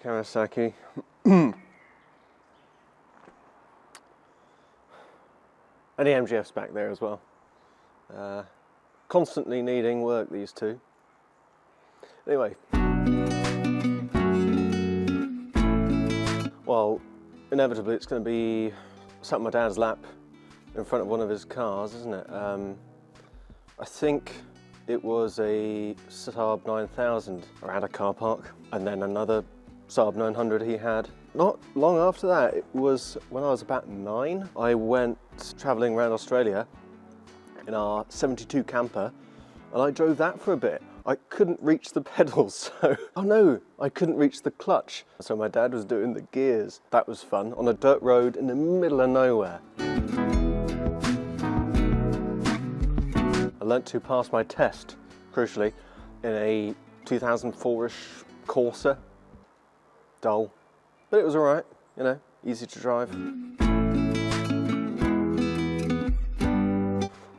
Kawasaki. And the MGF's back there as well. Constantly needing work, these two. Anyway. Well, inevitably it's going to be sat on my dad's lap in front of one of his cars, isn't it? I think it was a Saab 9000 around a car park, and then another Saab 900 he had. Not long after that, it was when I was about 9, I went travelling around Australia in our 72 camper, and I drove that for a bit. I couldn't reach the pedals, so, oh no, I couldn't reach the clutch. So my dad was doing the gears. That was fun, on a dirt road in the middle of nowhere. I learnt to pass my test, crucially, in a 2004-ish Corsa. Dull, but it was all right, you know, easy to drive.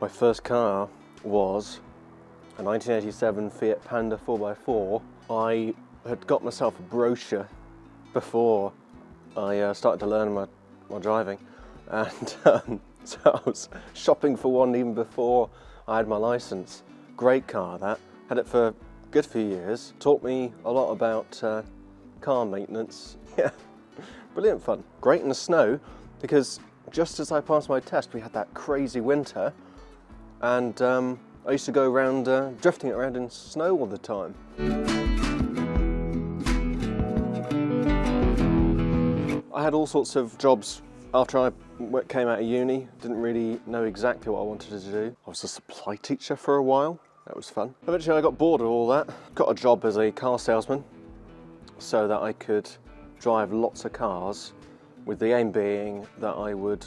My first car was a 1987 Fiat Panda 4x4. I had got myself a brochure before I started to learn my driving, and so I was shopping for one even before I had my licence. Great car, that. Had it for a good few years. Taught me a lot about car maintenance. Yeah, brilliant fun. Great in the snow, because just as I passed my test we had that crazy winter, and I used to go around drifting it around in snow all the time. I had all sorts of jobs after I came out of uni. Didn't really know exactly what I wanted to do. I was a supply teacher for a while. That was fun. Eventually I got bored of all that. Got a job as a car salesman so that I could drive lots of cars, with the aim being that I would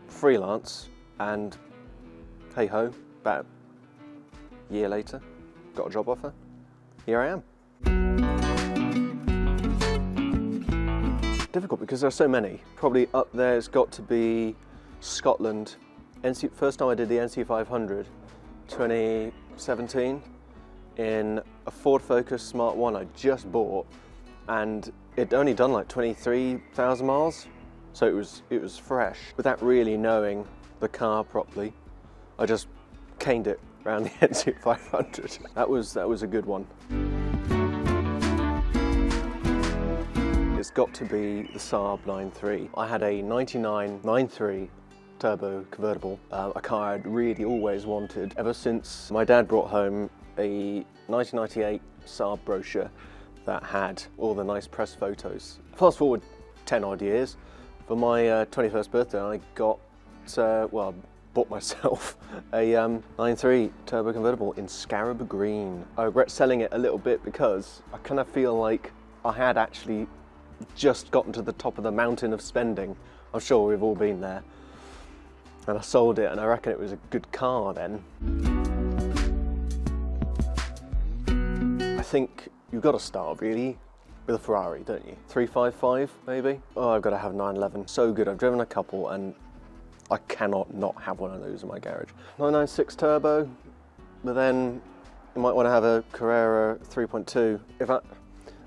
freelance, and hey ho, about a year later, got a job offer. Here I am. Difficult because there are so many. Probably up there's got to be Scotland. First time I did the NC 500, 2017, in a Ford Focus Smart 1 I just bought, and it'd only done like 23,000 miles, so it was fresh. Without really knowing the car properly, I just caned it around the NC 500. That was a good one. It's got to be the Saab 9.3. I had a 99 9.3 turbo convertible, a car I'd really always wanted ever since my dad brought home a 1998 Saab brochure that had all the nice press photos. Fast forward 10 odd years, for my 21st birthday I got, well, bought myself a 9.3 turbo convertible in Scarab Green. I regret selling it a little bit because I kind of feel like I had actually just gotten to the top of the mountain of spending. I'm sure we've all been there. And I sold it, and I reckon it was a good car then. I think you've got to start really with a Ferrari, don't you? 355 maybe? Oh, I've got to have 911. So good, I've driven a couple and I cannot not have one of those in my garage. 996 turbo, but then you might want to have a Carrera 3.2.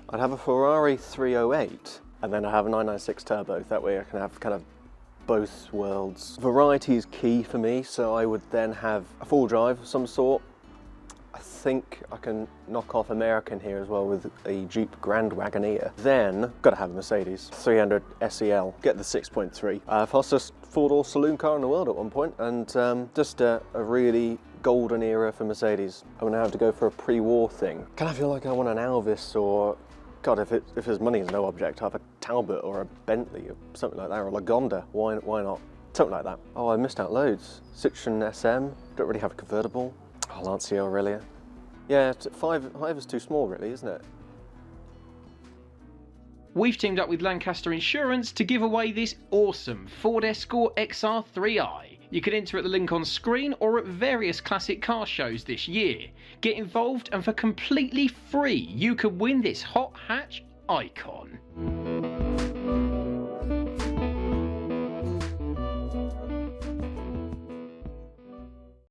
I'd have a Ferrari 308 and then I have a 996 turbo. That way I can have kind of both worlds. Variety is key for me, so I would then have a full drive of some sort. I think I can knock off American here as well with a Jeep Grand Wagoneer. Then, got to have a Mercedes 300 SEL, get the 6.3. Fastest four-door saloon car in the world at one point, and just a really golden era for Mercedes. I'm gonna have to go for a pre-war thing. Kind of feel like I want an Elvis, or, God, if his money is no object, I have a Talbot or a Bentley or something like that, or a Lagonda. Why not? Something like that. Oh, I missed out loads. Citroen SM, don't really have a convertible. Oh, Lancia Aurelia. Yeah, 5 is too small really, isn't it? We've teamed up with Lancaster Insurance to give away this awesome Ford Escort XR3i. You can enter at the link on screen or at various classic car shows this year. Get involved, and for completely free you could win this hot hatch icon.